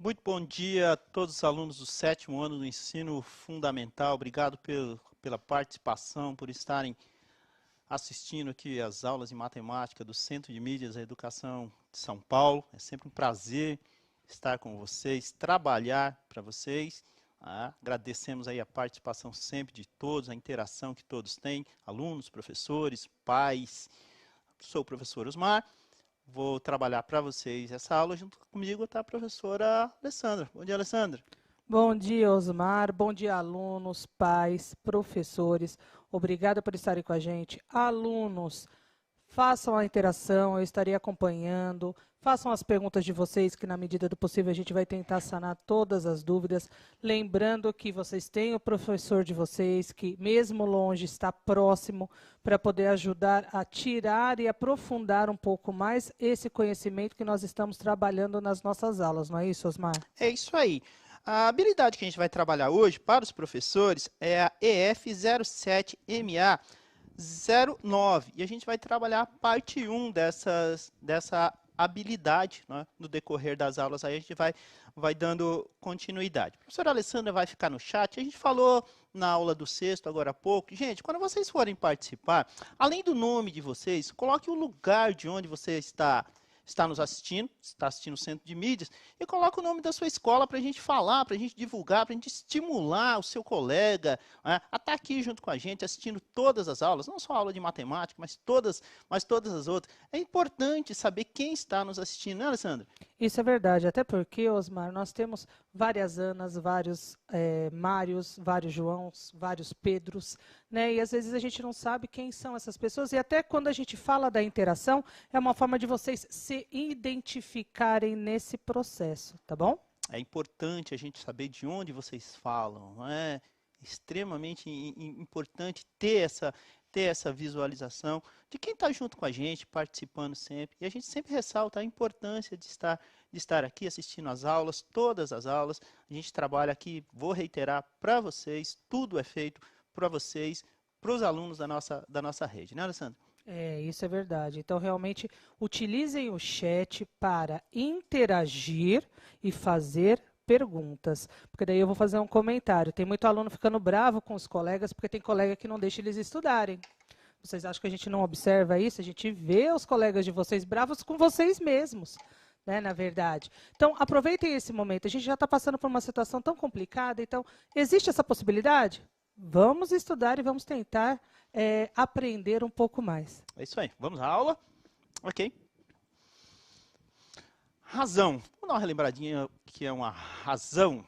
Muito bom dia a todos os alunos do 7º ano do ensino fundamental. Obrigado pela participação, por estarem assistindo aqui as aulas de matemática do Centro de Mídias da Educação de São Paulo. É sempre um prazer estar com vocês, trabalhar para vocês. Agradecemos aí a participação sempre de todos, a interação que todos têm, alunos, professores, pais. Sou o professor Osmar. Vou trabalhar para vocês essa aula. Junto comigo está a professora Alessandra. Bom dia, Alessandra. Bom dia, Osmar. Bom dia, alunos, pais, professores. Obrigada por estarem com a gente. Alunos, façam a interação, eu estarei acompanhando. Façam as perguntas de vocês, que na medida do possível a gente vai tentar sanar todas as dúvidas. Lembrando que vocês têm o professor de vocês, que mesmo longe está próximo, para poder ajudar a tirar e aprofundar um pouco mais esse conhecimento que nós estamos trabalhando nas nossas aulas. Não é isso, Osmar? É isso aí. A habilidade que a gente vai trabalhar hoje para os professores é a EF07MA09. E a gente vai trabalhar a parte 1 dessa habilidade, né? No decorrer das aulas. Aí a gente vai dando continuidade. A professora Alessandra vai ficar no chat. A gente falou na aula do 6º agora há pouco. Gente, quando vocês forem participar, além do nome de vocês, coloque o lugar de onde você está nos assistindo, está assistindo o Centro de Mídias, e coloca o nome da sua escola para a gente falar, para a gente divulgar, para a gente estimular o seu colega a estar aqui junto com a gente, assistindo todas as aulas, não só a aula de matemática, mas todas as outras. É importante saber quem está nos assistindo, né, Alessandra? Isso é verdade, até porque, Osmar, nós temos várias Anas, vários Mários, vários Joãos, vários Pedros, né? E às vezes a gente não sabe quem são essas pessoas, e até quando a gente fala da interação, é uma forma de vocês se identificarem nesse processo, tá bom? É importante a gente saber de onde vocês falam, não é? Extremamente importante ter essa visualização de quem está junto com a gente, participando sempre. E a gente sempre ressalta a importância de estar aqui assistindo às aulas, todas as aulas. A gente trabalha aqui, vou reiterar, para vocês, tudo é feito para vocês, para os alunos da nossa rede, né, Alessandra? Isso é verdade. Então, realmente, utilizem o chat para interagir e fazer perguntas. Porque daí eu vou fazer um comentário. Tem muito aluno ficando bravo com os colegas, porque tem colega que não deixa eles estudarem. Vocês acham que a gente não observa isso? A gente vê os colegas de vocês bravos com vocês mesmos, né, na verdade. Então, aproveitem esse momento. A gente já está passando por uma situação tão complicada, então, existe essa possibilidade? Vamos estudar e vamos tentar aprender um pouco mais. É isso aí. Vamos à aula? Ok. Razão. Vamos dar uma relembradinha que é uma razão.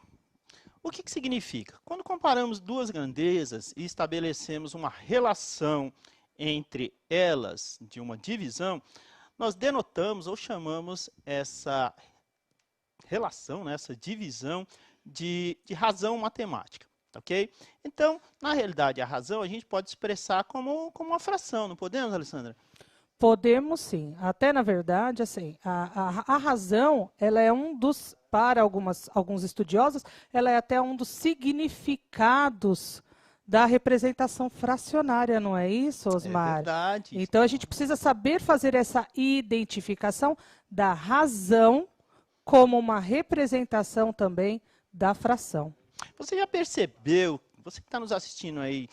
O que significa? Quando comparamos duas grandezas e estabelecemos uma relação entre elas de uma divisão, nós denotamos ou chamamos essa relação, né, essa divisão de razão matemática. Ok? Então, na realidade, a razão a gente pode expressar como uma fração, não podemos, Alessandra? Podemos sim. Até, na verdade, assim, a razão, ela é um dos, para alguns estudiosos, ela é até um dos significados da representação fracionária, não é isso, Osmar? É verdade. Então, a gente precisa saber fazer essa identificação da razão como uma representação também da fração. Você já percebeu, você que está nos assistindo aí,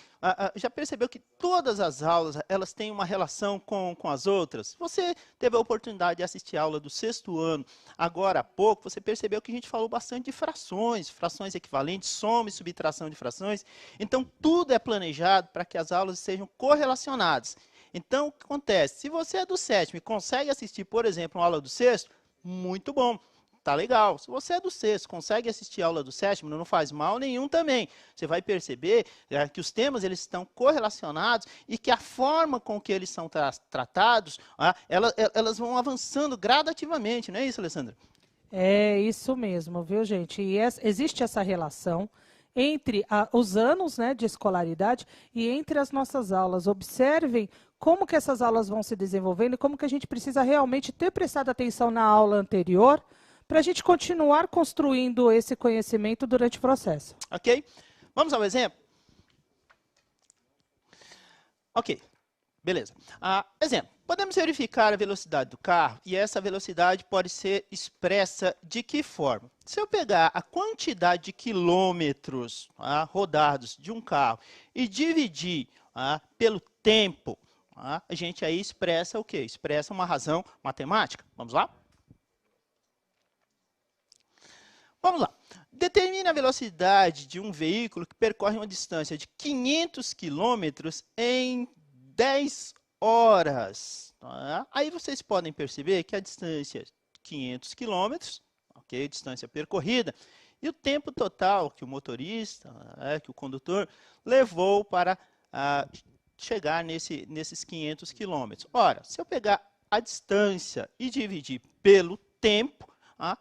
já percebeu que todas as aulas elas têm uma relação com as outras? Você teve a oportunidade de assistir a aula do 6º ano, agora há pouco, você percebeu que a gente falou bastante de frações, frações equivalentes, soma e subtração de frações. Então, tudo é planejado para que as aulas sejam correlacionadas. Então, o que acontece? Se você é do 7º e consegue assistir, por exemplo, uma aula do 6º, muito bom. Tá legal. Se você é do 6º, consegue assistir a aula do 7º, não faz mal nenhum também. Você vai perceber que os temas eles estão correlacionados e que a forma com que eles são tratados, elas vão avançando gradativamente, não é isso, Alessandra? É isso mesmo, viu, gente? E existe essa relação entre os anos, né, de escolaridade e entre as nossas aulas. Observem como que essas aulas vão se desenvolvendo e como que a gente precisa realmente ter prestado atenção na aula anterior para a gente continuar construindo esse conhecimento durante o processo. Ok? Vamos ao exemplo? Ok. Beleza. Exemplo, podemos verificar a velocidade do carro e essa velocidade pode ser expressa de que forma? Se eu pegar a quantidade de quilômetros rodados de um carro e dividir pelo tempo, a gente aí expressa o quê? Expressa uma razão matemática. Vamos lá? Vamos lá. Determine a velocidade de um veículo que percorre uma distância de 500 quilômetros em 10 horas. Aí vocês podem perceber que a distância de 500 quilômetros, ok, distância percorrida, e o tempo total que o motorista, que o condutor, levou para chegar nesses 500 quilômetros. Ora, se eu pegar a distância e dividir pelo tempo,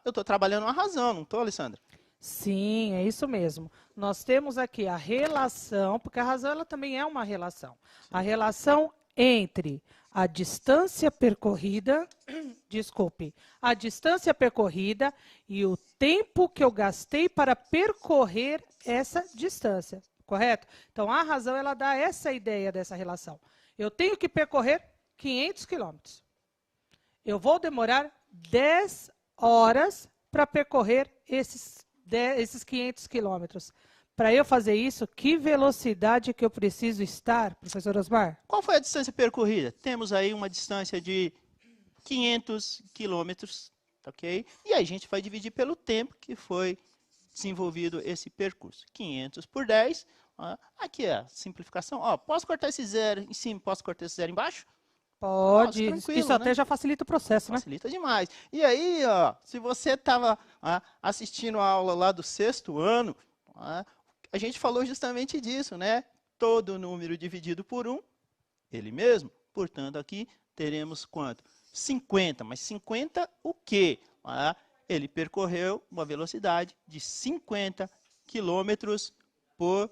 eu estou trabalhando uma razão, não estou, Alessandra? Sim, é isso mesmo. Nós temos aqui a relação, porque a razão ela também é uma relação. A relação entre a distância percorrida, desculpe, a distância percorrida e o tempo que eu gastei para percorrer essa distância, correto? Então, a razão ela dá essa ideia dessa relação. Eu tenho que percorrer 500 quilômetros. Eu vou demorar 10 horas para percorrer esses 500 quilômetros. Para eu fazer isso, que velocidade que eu preciso estar, professor Osmar? Qual foi a distância percorrida? Temos aí uma distância de 500 quilômetros, ok? E aí a gente vai dividir pelo tempo que foi desenvolvido esse percurso. 500 por 10, aqui é a simplificação. Posso cortar esse zero em cima, posso cortar esse zero embaixo? Pode, isso até já facilita o processo, né? Facilita demais. E aí, se você estava assistindo a aula lá do 6º ano, a gente falou justamente disso, né? Todo número dividido por 1, ele mesmo. Portanto, aqui teremos quanto? 50. Mas 50 o quê? Ele percorreu uma velocidade de 50 quilômetros por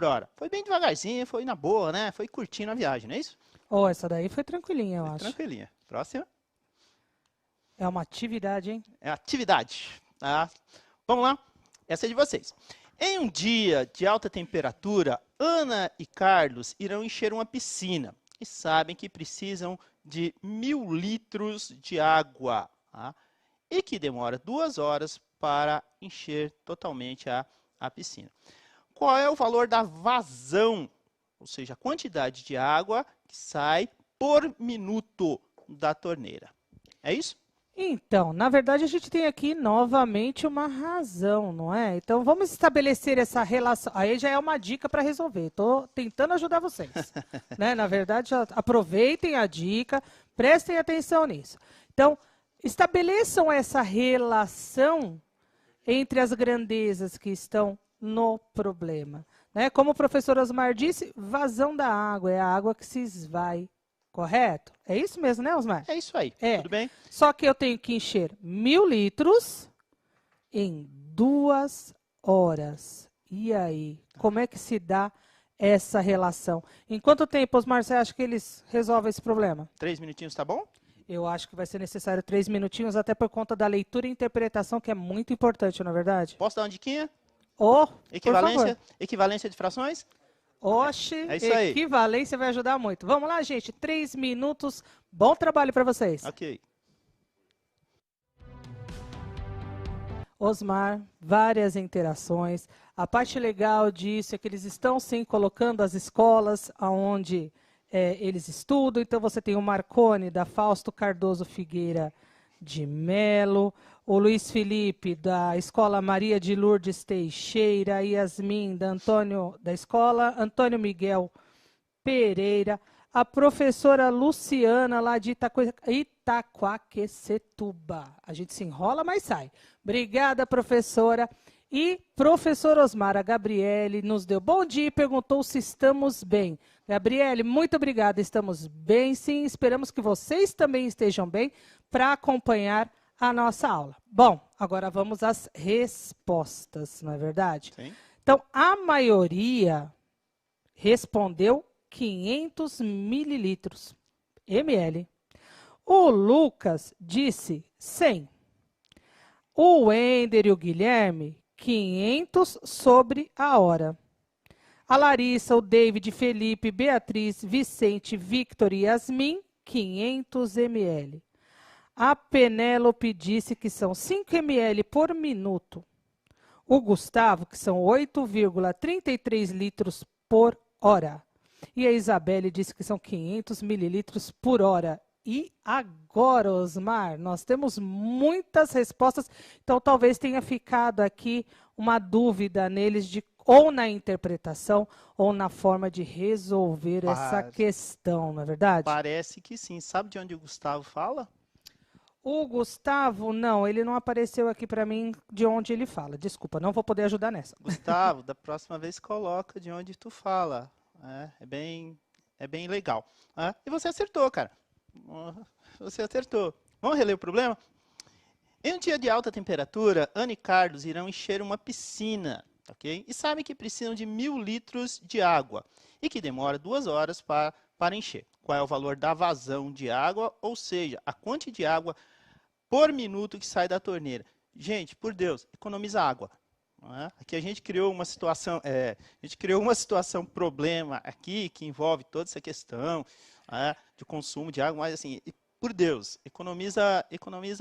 hora. Foi bem devagarzinho, foi na boa, né? Foi curtindo a viagem, não é isso? Essa daí foi tranquilinha, eu acho. Tranquilinha. Próxima. É uma atividade, hein? É atividade. Vamos lá. Essa é de vocês. Em um dia de alta temperatura, Ana e Carlos irão encher uma piscina e sabem que precisam de 1000 litros de água e que demora 2 horas para encher totalmente a piscina. Qual é o valor da vazão, ou seja, a quantidade de água que sai por minuto da torneira? É isso? Então, na verdade, a gente tem aqui novamente uma razão, não é? Então, vamos estabelecer essa relação. Aí já é uma dica para resolver. Estou tentando ajudar vocês. Né? Na verdade, já aproveitem a dica, prestem atenção nisso. Então, estabeleçam essa relação entre as grandezas que estão no problema. Né? Como o professor Osmar disse, vazão da água é a água que se esvai. Correto? É isso mesmo, né, Osmar? É isso aí. Tudo bem? Só que eu tenho que encher 1000 litros em 2 horas. E aí? Como é que se dá essa relação? Em quanto tempo, Osmar, você acha que eles resolvem esse problema? 3 minutinhos, tá bom? Eu acho que vai ser necessário 3 minutinhos, até por conta da leitura e interpretação, que é muito importante, não é verdade? Posso dar uma diquinha? Equivalência de frações? Oxe, é isso aí. Equivalência vai ajudar muito. Vamos lá, gente. 3 minutos. Bom trabalho para vocês. Ok. Osmar, várias interações. A parte legal disso é que eles estão sim colocando as escolas onde eles estudam. Então você tem o Marconi, da Fausto Cardoso Figueira de Melo, o Luiz Felipe, da Escola Maria de Lourdes Teixeira, Yasmin, da Escola Antônio Miguel Pereira, a professora Luciana, lá de Itaquaquecetuba. A gente se enrola, mas sai. Obrigada, professora. E professor Osmar, a Gabriele nos deu bom dia e perguntou se estamos bem. Gabriele, muito obrigada. Estamos bem, sim. Esperamos que vocês também estejam bem para acompanhar a nossa aula. Bom, agora vamos às respostas, não é verdade? Sim. Então, a maioria respondeu 500 mililitros, ml. O Lucas disse 100. O Wender e o Guilherme, 500 sobre a hora. A Larissa, o David, Felipe, Beatriz, Vicente, Victor e Yasmin, 500 ml. A Penélope disse que são 5 ml por minuto. O Gustavo, que são 8,33 litros por hora. E a Isabelle disse que são 500 mililitros por hora. E agora, Osmar, nós temos muitas respostas, então talvez tenha ficado aqui uma dúvida neles de ou na interpretação ou na forma de resolver essa questão, não é verdade? Parece que sim. Sabe de onde o Gustavo fala? O Gustavo, não, ele não apareceu aqui para mim de onde ele fala. Desculpa, não vou poder ajudar nessa. Gustavo, da próxima vez coloca de onde tu fala. É bem legal. E você acertou, cara. Você acertou. Vamos reler o problema? Em um dia de alta temperatura, Ana e Carlos irão encher uma piscina, ok? E sabem que precisam de 1.000 litros de água e que demora 2 horas para encher. Qual é o valor da vazão de água, ou seja, a quantidade de água por minuto que sai da torneira? Gente, por Deus, economiza água. Aqui a gente criou uma situação, problema aqui que envolve toda essa questão de consumo de água, mas assim, por Deus, economiza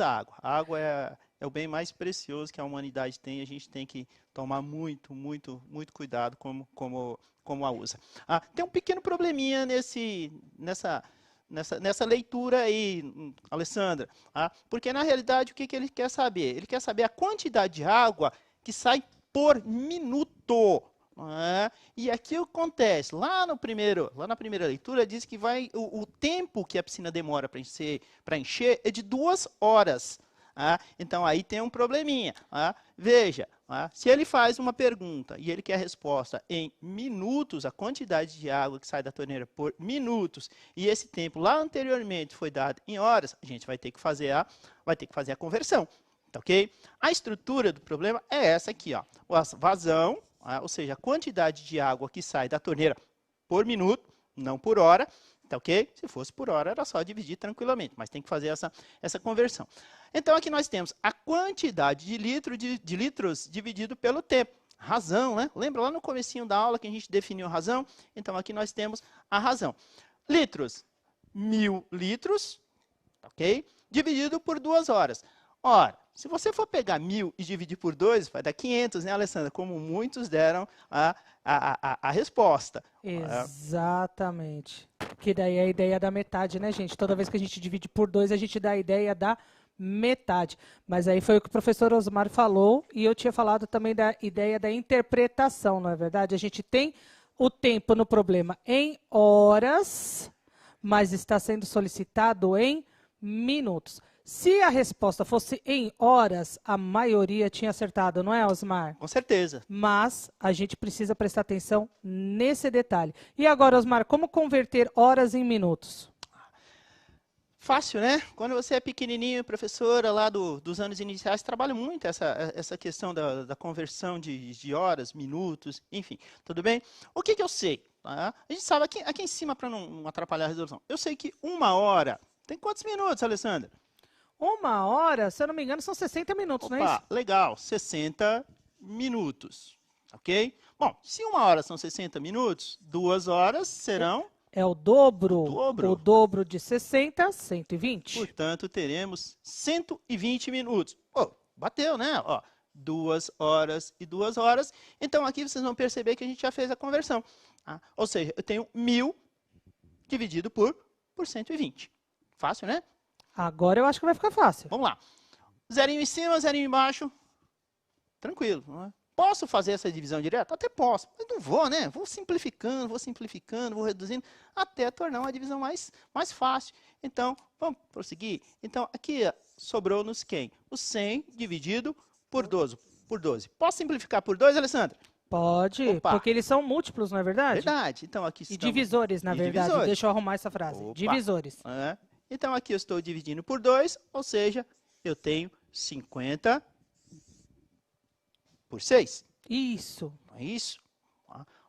água. A água é o bem mais precioso que a humanidade tem, e a gente tem que tomar muito cuidado como a usa. Tem um pequeno probleminha nessa leitura aí, Alessandra, porque na realidade o que ele quer saber? Ele quer saber a quantidade de água que sai por minuto. E aqui o que acontece? Lá na primeira leitura diz que o tempo que a piscina demora para encher é de 2 horas. Então aí tem um probleminha. Veja, se ele faz uma pergunta e ele quer a resposta em minutos, a quantidade de água que sai da torneira por minutos, e esse tempo lá anteriormente foi dado em horas, a gente vai ter que fazer a conversão. Tá, ok? A estrutura do problema é essa aqui, ó. A vazão, ou seja, a quantidade de água que sai da torneira por minuto, não por hora, tá, ok? Se fosse por hora, era só dividir tranquilamente, mas tem que fazer essa conversão. Então, aqui nós temos a quantidade de litros dividido pelo tempo. Razão, né? Lembra lá no comecinho da aula que a gente definiu a razão? Então, aqui nós temos a razão. Litros, 1.000 litros, ok? Dividido por 2 horas. Ora, se você for pegar 1.000 e dividir por 2, vai dar 500, né, Alessandra? Como muitos deram a resposta. Exatamente. Que daí é a ideia da metade, né, gente? Toda vez que a gente divide por 2, a gente dá a ideia da metade. Mas aí foi o que o professor Osmar falou, e eu tinha falado também da ideia da interpretação, não é verdade? A gente tem o tempo no problema em horas, mas está sendo solicitado em minutos. Se a resposta fosse em horas, a maioria tinha acertado, não é, Osmar? Com certeza. Mas a gente precisa prestar atenção nesse detalhe. E agora, Osmar, como converter horas em minutos? Fácil, né? Quando você é pequenininho, professora lá dos anos iniciais, trabalha muito essa questão da conversão de horas, minutos, enfim. Tudo bem? O que eu sei? A gente sabe aqui em cima, para não atrapalhar a resolução, eu sei que 1 hora tem quantos minutos, Alessandra? 1 hora, se eu não me engano, são 60 minutos, não é isso? Legal, 60 minutos, ok? Bom, se 1 hora são 60 minutos, 2 horas serão... É o dobro. O dobro de 60, 120. Portanto, teremos 120 minutos. Bateu, né? 2 horas e 2 horas. Então, aqui vocês vão perceber que a gente já fez a conversão. Ou seja, eu tenho 1.000 dividido por 120. Fácil, né? Agora eu acho que vai ficar fácil. Vamos lá. Zerinho em cima, zerinho embaixo. Tranquilo, não é? Posso fazer essa divisão direta? Até posso, mas não vou, né? Vou simplificando, vou reduzindo, até tornar uma divisão mais fácil. Então, vamos prosseguir? Então, aqui sobrou-nos quem? O 100 dividido por 12. Posso simplificar por 2, Alessandra? Pode, porque eles são múltiplos, não é verdade? Verdade. Então, aqui estamos... E divisores, na verdade. Divisores. Deixa eu arrumar essa frase. Divisores. Então, aqui eu estou dividindo por 2, ou seja, eu tenho 50 por 6. Isso. É isso?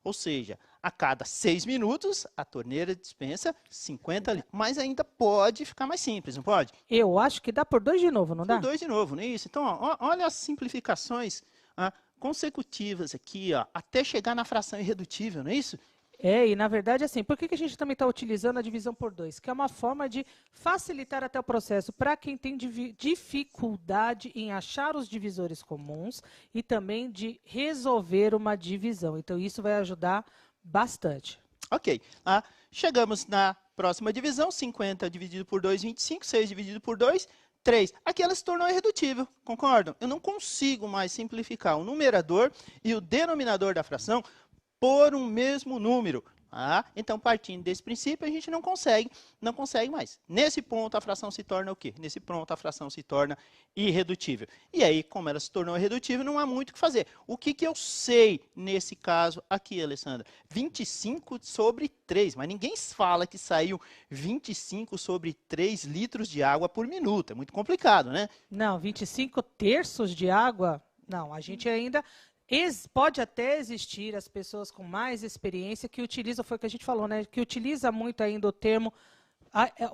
Ou seja, a cada 6 minutos, a torneira dispensa 50 litros. Mas ainda pode ficar mais simples, não pode? Eu acho que dá por 2 de novo, não dá? Por 2 de novo, não é isso? Então, olha as simplificações consecutivas aqui, ó, até chegar na fração irredutível, não é isso? E na verdade, assim, por que a gente também está utilizando a divisão por 2? Que é uma forma de facilitar até o processo para quem tem dificuldade em achar os divisores comuns e também de resolver uma divisão. Então, isso vai ajudar bastante. Ok. Chegamos na próxima divisão, 50 dividido por 2, 25, 6 dividido por 2, 3. Aqui ela se tornou irredutível, concordam? Eu não consigo mais simplificar o numerador e o denominador da fração por um mesmo número. Então, partindo desse princípio, a gente não consegue mais. Nesse ponto, a fração se torna o quê? Nesse ponto, a fração se torna irredutível. E aí, como ela se tornou irredutível, não há muito o que fazer. O que eu sei nesse caso aqui, Alessandra? 25 sobre 3, mas ninguém fala que saiu 25 sobre 3 litros de água por minuto. É muito complicado, né? Não, 25 terços de água? Não, a gente ainda... Pode até existir as pessoas com mais experiência que utilizam, foi o que a gente falou, né? Que utiliza muito ainda o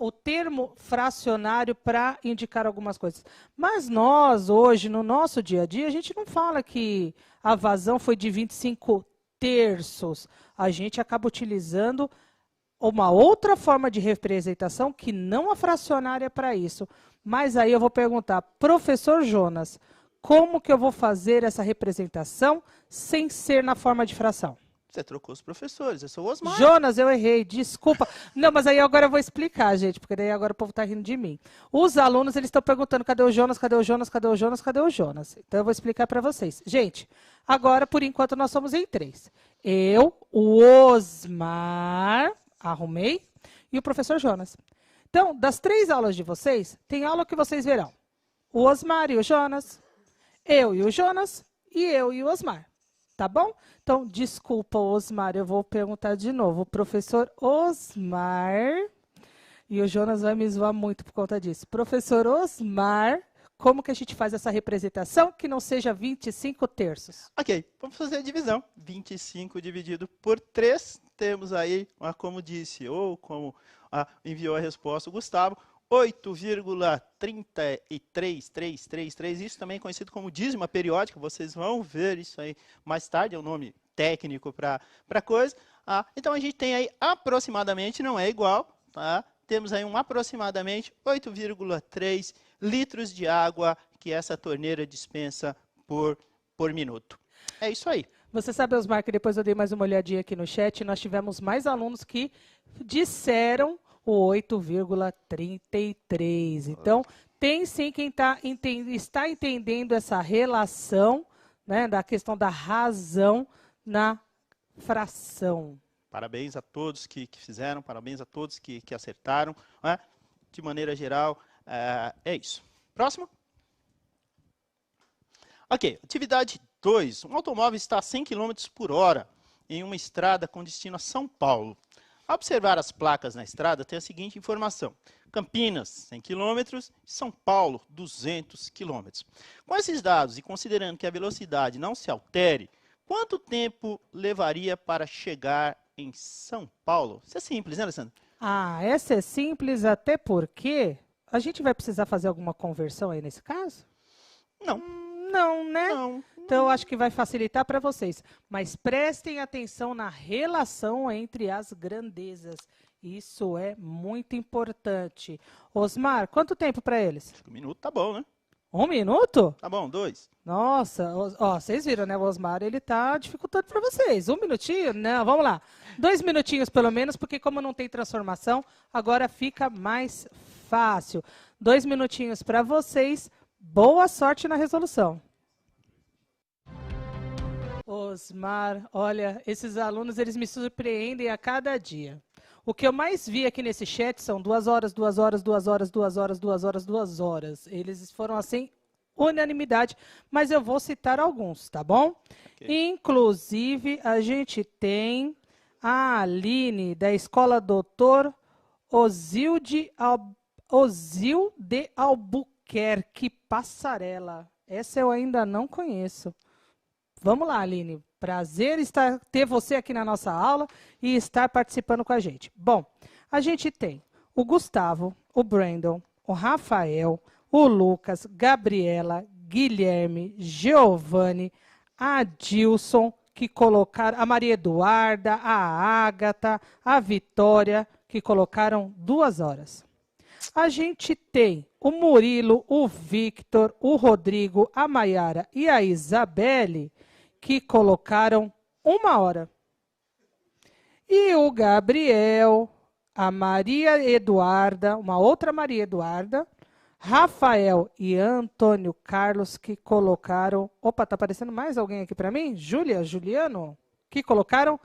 termo fracionário para indicar algumas coisas. Mas nós, hoje, no nosso dia a dia, a gente não fala que a vazão foi de 25 terços. A gente acaba utilizando uma outra forma de representação que não a fracionária para isso. Mas aí eu vou perguntar, professor Jonas, como que eu vou fazer essa representação sem ser na forma de fração? Você trocou os professores, eu sou o Osmar. Jonas, eu errei, desculpa. Não, mas aí agora eu vou explicar, gente, porque daí agora o povo está rindo de mim. Os alunos, eles estão perguntando, cadê o Jonas, cadê o Jonas, cadê o Jonas, cadê o Jonas? Então eu vou explicar para vocês. Gente, agora, por enquanto, nós somos em 3. Eu, o Osmar, arrumei, e o professor Jonas. Então, das 3 aulas de vocês, tem aula que vocês verão. O Osmar e o Jonas, eu e o Jonas, e eu e o Osmar. Tá bom? Então, desculpa, Osmar, eu vou perguntar de novo. O professor Osmar, e o Jonas vai me zoar muito por conta disso. Professor Osmar, como que a gente faz essa representação que não seja 25 terços? Ok, vamos fazer a divisão. 25 dividido por 3, temos aí, como disse, ou como enviou a resposta o Gustavo, 8,33333, isso também é conhecido como dízima periódica, vocês vão ver isso aí mais tarde, é um nome técnico para coisa. Então a gente tem aí aproximadamente, não é igual, tá? Temos aí aproximadamente 8,3 litros de água que essa torneira dispensa por minuto. É isso aí. Você sabe, Osmar, que depois eu dei mais uma olhadinha aqui no chat, nós tivemos mais alunos que disseram o 8,33. Então, tem sim quem está entendendo essa relação, né, da questão da razão na fração. Parabéns a todos que fizeram, parabéns a todos que acertaram. Né? De maneira geral, é isso. Próximo. Ok, atividade 2. Um automóvel está a 100 km por hora em uma estrada com destino a São Paulo. Ao observar as placas na estrada, tem a seguinte informação. Campinas, 100 km, São Paulo, 200 km. Com esses dados e considerando que a velocidade não se altere, quanto tempo levaria para chegar em São Paulo? Isso é simples, né, Alessandra? Essa é simples até porque a gente vai precisar fazer alguma conversão aí nesse caso? Não. Não, né? Não. Então, eu acho que vai facilitar para vocês. Mas prestem atenção na relação entre as grandezas. Isso é muito importante. Osmar, quanto tempo para eles? Acho que 1 minuto tá bom, né? 1 minuto? Tá bom, 2. Nossa, vocês viram, né? O Osmar, ele tá dificultando para vocês. 1 minutinho? Não, vamos lá. 2 minutinhos pelo menos, porque como não tem transformação, agora fica mais fácil. 2 minutinhos para vocês. Boa sorte na resolução. Osmar, olha, esses alunos, eles me surpreendem a cada dia. O que eu mais vi aqui nesse chat são 2 horas, 2 horas, 2 horas, 2 horas, 2 horas, 2 horas. Eles foram assim, unanimidade, mas eu vou citar alguns, tá bom? Okay. Inclusive, a gente tem a Aline, da Escola Doutor Osilde Albuquerque Passarela. Essa eu ainda não conheço. Vamos lá, Aline. Prazer ter você aqui na nossa aula e estar participando com a gente. Bom, a gente tem o Gustavo, o Brandon, o Rafael, o Lucas, Gabriela, Guilherme, Giovanni, a Dilson, que colocaram, a Maria Eduarda, a Ágata, a Vitória, que colocaram 2 horas. A gente tem o Murilo, o Victor, o Rodrigo, a Maiara e a Isabelle, que colocaram 1 hora. E o Gabriel, a Maria Eduarda, uma outra Maria Eduarda, Rafael e Antônio Carlos, que colocaram... Opa, tá aparecendo mais alguém aqui para mim? Juliano, que colocaram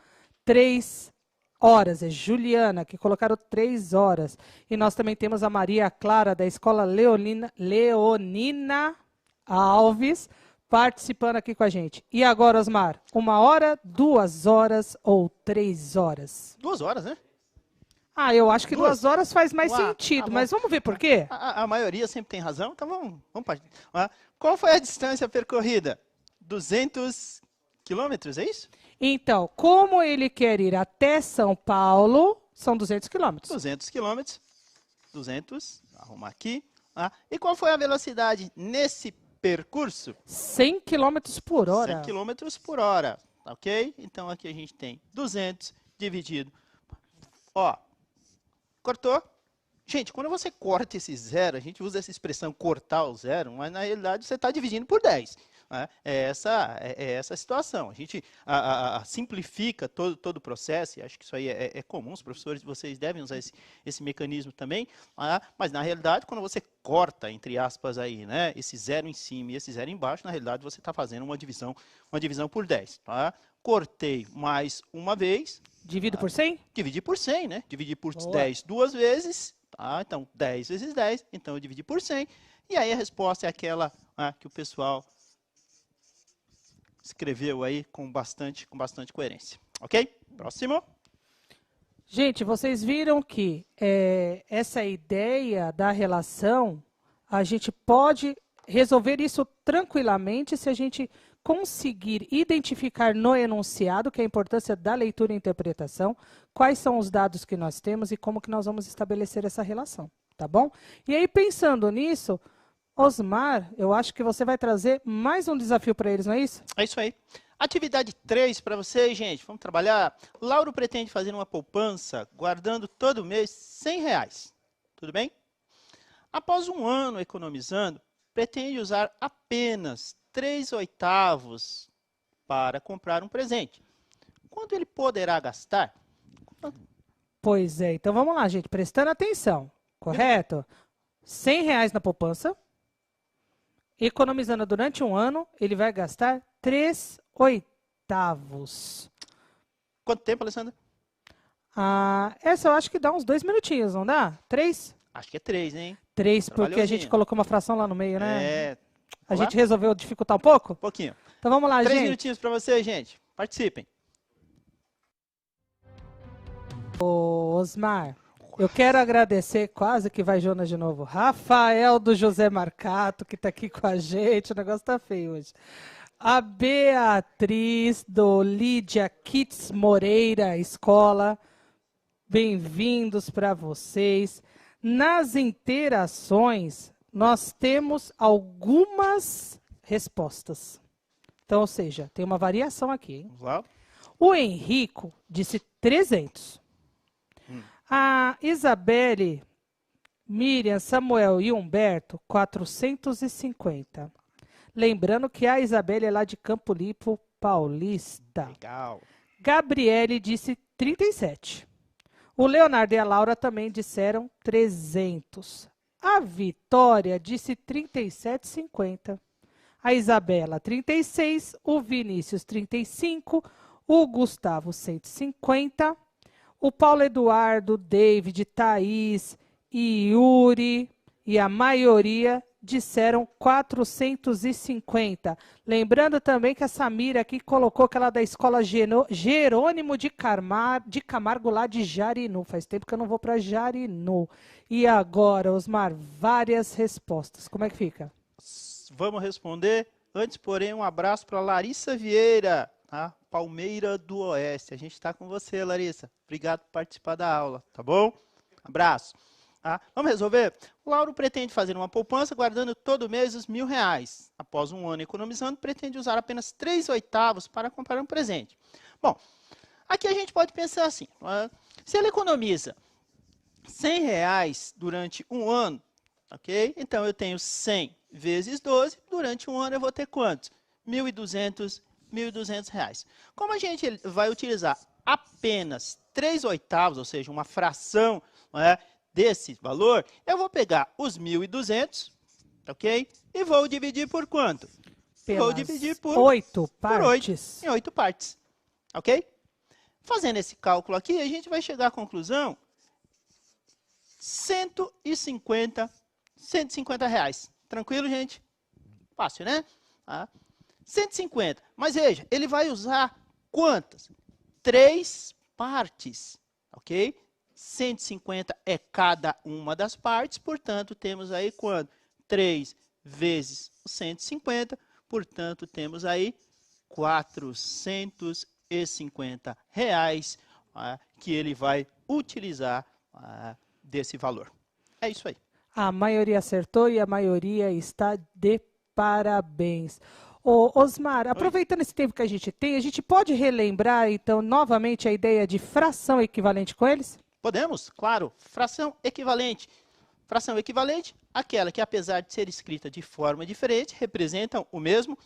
3 horas. É Juliana, que colocaram 3 horas. E nós também temos a Maria Clara, da Escola Leonina Alves, participando aqui com a gente. E agora, Osmar, 1 hora, 2 horas ou 3 horas? 2 horas, né? Ah, eu acho que 2 horas faz mais sentido, tá, mas vamos ver por quê? A maioria sempre tem razão, então vamos partir. Qual foi a distância percorrida? 200 quilômetros, é isso? Então, como ele quer ir até São Paulo, são 200 quilômetros. 200 quilômetros. 200, arrumar aqui. E qual foi a velocidade nesse percurso? 100 quilômetros por hora. 100 quilômetros por hora, ok? Então aqui a gente tem 200 dividido. Ó, cortou? Gente, quando você corta esse zero, a gente usa essa expressão cortar o zero, mas na realidade você está dividindo por 10. Né? É essa a situação. A gente simplifica todo o processo, e acho que isso aí é comum, os professores, vocês devem usar esse mecanismo também, mas na realidade, quando você corta, entre aspas, aí, né, esse zero em cima e esse zero embaixo, na realidade você está fazendo uma divisão por 10. Tá? Cortei mais uma vez. Divido por 100? Dividir por 100, né? Dividir por Boa. 10 2 vezes. Tá? Então, 10 vezes 10. Então, eu dividi por 100. E aí a resposta é aquela que o pessoal escreveu aí com bastante coerência. Ok? Próximo. Gente, vocês viram que essa ideia da relação, a gente pode resolver isso tranquilamente se a gente conseguir identificar no enunciado, que é a importância da leitura e interpretação, quais são os dados que nós temos e como que nós vamos estabelecer essa relação, tá bom? E aí, pensando nisso, Osmar, eu acho que você vai trazer mais um desafio para eles, não é isso? É isso aí. Atividade 3 para vocês, gente. Vamos trabalhar. Lauro pretende fazer uma poupança guardando todo mês R$100. Tudo bem? Após um ano economizando, pretende usar apenas 3/8 para comprar um presente. Quanto ele poderá gastar? Pois é. Então vamos lá, gente. Prestando atenção. Correto? R$100 na poupança. Economizando durante um ano, ele vai gastar 3/8. Quanto tempo, Alessandra? Essa eu acho que dá uns 2 minutinhos, não dá? 3? Acho que é 3, hein? 3, porque a gente colocou uma fração lá no meio, né? A gente resolveu dificultar um pouco? Um pouquinho. Então vamos lá, 3 gente. minutinhos para vocês, gente. Participem. Ô, Osmar, eu quero agradecer, quase que vai Jonas de novo, Rafael do José Marcato, que está aqui com a gente, o negócio tá feio hoje. A Beatriz do Lídia Kitts Moreira Escola, bem-vindos para vocês. Nas interações, nós temos algumas respostas. Então, ou seja, tem uma variação aqui, hein? Vamos lá. O Henrico disse 300. A Isabelle, Miriam, Samuel e Humberto, 450. Lembrando que a Isabelle é lá de Campo Limpo, Paulista. Legal. Gabriele disse 37. O Leonardo e a Laura também disseram 300. A Vitória disse 37,50. A Isabela, 36. O Vinícius, 35. O Gustavo, 150. O Paulo Eduardo, David, Thaís e Yuri e a maioria disseram 450. Lembrando também que a Samira aqui colocou que ela é da escola Jerônimo de Camargo, lá de Jarinu. Faz tempo que eu não vou para Jarinu. E agora, Osmar, várias respostas. Como é que fica? Vamos responder. Antes, porém, um abraço para Larissa Vieira, tá? Palmeira do Oeste. A gente está com você, Larissa. Obrigado por participar da aula, tá bom? Abraço. Tá? Vamos resolver? O Lauro pretende fazer uma poupança guardando todo mês os R$ 1.000. Após um ano economizando, pretende usar apenas 3/8 para comprar um presente. Bom, aqui a gente pode pensar assim, se ele economiza R$ 100 durante um ano, ok? Então, eu tenho 100 vezes 12, durante um ano eu vou ter quantos? R$ 1.200. Como a gente vai utilizar apenas 3/8, ou seja, uma fração, não é, desse valor, eu vou pegar os 1.200, ok? E vou dividir por quanto? Vou dividir por 8 partes. Em 8 partes, ok? Fazendo esse cálculo aqui, a gente vai chegar à conclusão, R$ 150. Tranquilo, gente? Fácil, né? 150. Mas veja, ele vai usar quantas? 3 partes, ok? 150 é cada uma das partes, portanto, temos aí quanto? 3 vezes 150, portanto, temos aí R$ 450 que ele vai utilizar desse valor. É isso aí. A maioria acertou e a maioria está de parabéns. Ô, Osmar, aproveitando esse tempo que a gente tem, a gente pode relembrar, então, novamente a ideia de fração equivalente com eles? Podemos, claro. Fração equivalente. Fração equivalente, aquela que, apesar de ser escrita de forma diferente, representam o mesmo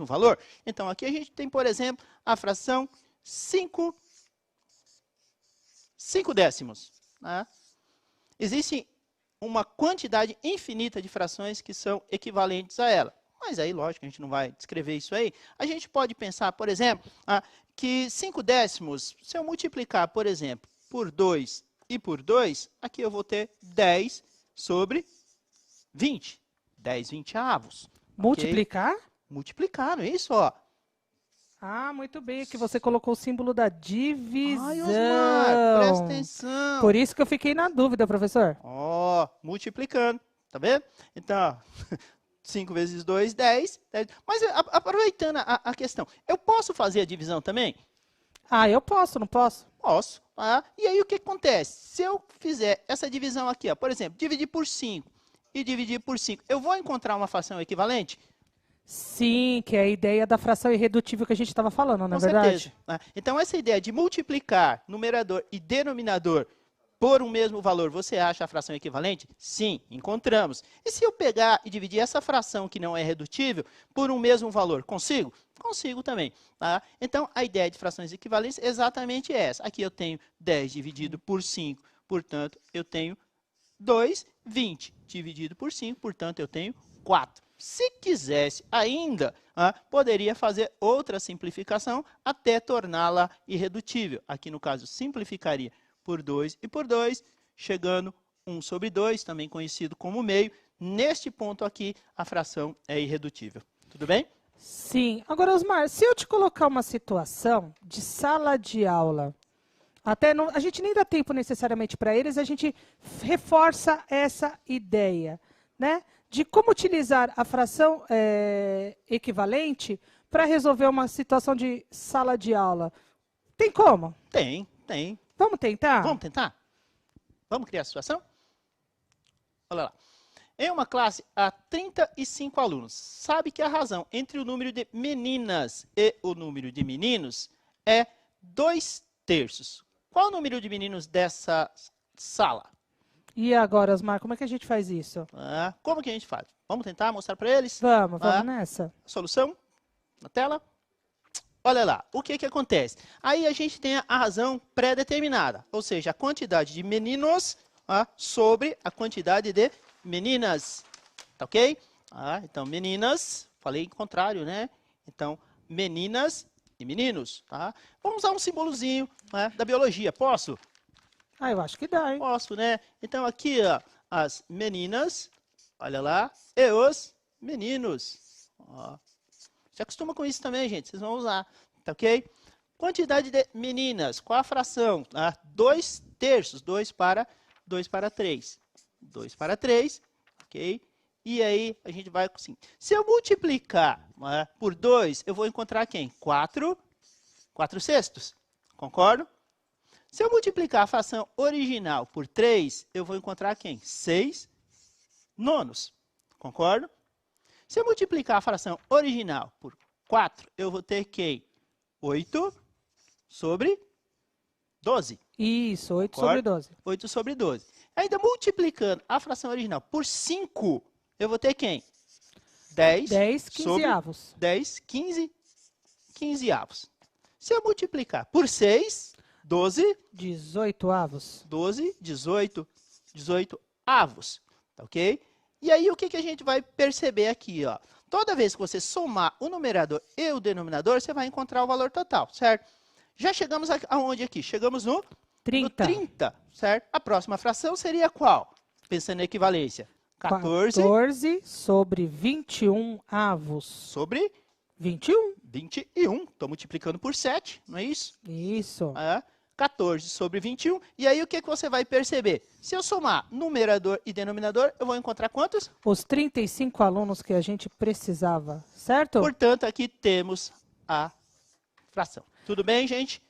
valor. Então, aqui a gente tem, por exemplo, a fração 5 décimos. Né? Existe uma quantidade infinita de frações que são equivalentes a ela. Mas aí, lógico, a gente não vai descrever isso aí. A gente pode pensar, por exemplo, que 5 décimos, se eu multiplicar, por exemplo, por 2 e por 2, aqui eu vou ter 10 sobre 20. 10 vinteavos. Multiplicar? Okay? Multiplicar, não é isso? Ó. Muito bem, que você colocou o símbolo da divisão. Ai, Osmar, presta atenção. Por isso que eu fiquei na dúvida, professor. Multiplicando, tá vendo? Então, 5 vezes 2, 10. Mas aproveitando a questão, eu posso fazer a divisão também? Eu posso, não posso? Posso. E aí o que acontece? Se eu fizer essa divisão aqui, ó, por exemplo, dividir por 5 e dividir por 5, eu vou encontrar uma fração equivalente? Sim, que é a ideia da fração irredutível que a gente estava falando, não é verdade? Com certeza. Então, essa ideia de multiplicar numerador e denominador por um mesmo valor, você acha a fração equivalente? Sim, encontramos. E se eu pegar e dividir essa fração que não é redutível por um mesmo valor, consigo? Consigo também. Tá? Então, a ideia de frações equivalentes é exatamente essa. Aqui eu tenho 10 dividido por 5, portanto, eu tenho 2. 20 dividido por 5, portanto, eu tenho 4. Se quisesse ainda, poderia fazer outra simplificação até torná-la irredutível. Aqui, no caso, simplificaria por 2 e por 2, chegando 1 sobre 2, também conhecido como meio. Neste ponto aqui, a fração é irredutível. Tudo bem? Sim. Agora, Osmar, se eu te colocar uma situação de sala de aula, a gente nem dá tempo necessariamente para eles, a gente reforça essa ideia, né? De como utilizar a fração equivalente para resolver uma situação de sala de aula. Tem como? Tem. Vamos tentar? Vamos tentar? Vamos criar a situação? Olha lá. Em uma classe há 35 alunos. Sabe que a razão entre o número de meninas e o número de meninos é 2/3. Qual o número de meninos dessa sala? E agora, Osmar, como é que a gente faz isso? Como que a gente faz? Vamos tentar mostrar para eles? Vamos nessa. Solução na tela. Olha lá, o que acontece? Aí a gente tem a razão pré-determinada, ou seja, a quantidade de meninos sobre a quantidade de meninas. Tá ok? Então, meninas, falei em contrário, né? Então, meninas e meninos. Tá? Vamos usar um símbolozinho da biologia. Posso? Eu acho que dá, hein? Posso, né? Então, aqui, ó, as meninas, olha lá, e os meninos. Ó. Se acostuma com isso também, gente, vocês vão usar, tá ok? Quantidade de meninas, qual a fração? 2/3, 2 para 3. 2 para 3, ok? E aí, a gente vai assim. Se eu multiplicar por 2, eu vou encontrar quem? 4/6. Concordo? Se eu multiplicar a fração original por 3, eu vou encontrar quem? 6 nonos. Concordo? Se eu multiplicar a fração original por 4, eu vou ter quem? 8 sobre 12. Isso, 8 Concordo? sobre 12. 8 sobre 12. Ainda multiplicando a fração original por 5, eu vou ter quem? 10 10 sobre quinzeavos. 10, 15 avos. Se eu multiplicar por 6, 12, 18 avos. 12, 18 avos. Tá ok? E aí, o que a gente vai perceber aqui, ó? Toda vez que você somar o numerador e o denominador, você vai encontrar o valor total, certo? Já chegamos aonde aqui? Chegamos no 30. no 30, certo? A próxima fração seria qual? Pensando em equivalência. 14 sobre 21 avos. Sobre 21. 21. Estou multiplicando por 7, não é isso? Isso. 14 sobre 21. E aí, o que você vai perceber? Se eu somar numerador e denominador, eu vou encontrar quantos? Os 35 alunos que a gente precisava, certo? Portanto, aqui temos a fração. Tudo bem, gente?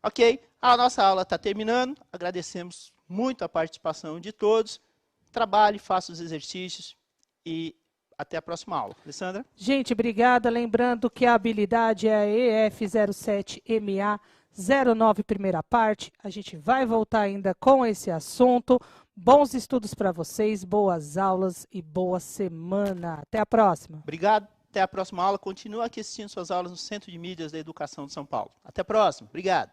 Ok, a nossa aula está terminando. Agradecemos muito a participação de todos. Trabalhe, faça os exercícios e até a próxima aula. Alessandra? Gente, obrigada. Lembrando que a habilidade é a EF07MA09, primeira parte. A gente vai voltar ainda com esse assunto. Bons estudos para vocês, boas aulas e boa semana. Até a próxima. Obrigado. Até a próxima aula. Continue aqui assistindo suas aulas no Centro de Mídias da Educação de São Paulo. Até a próxima. Obrigado.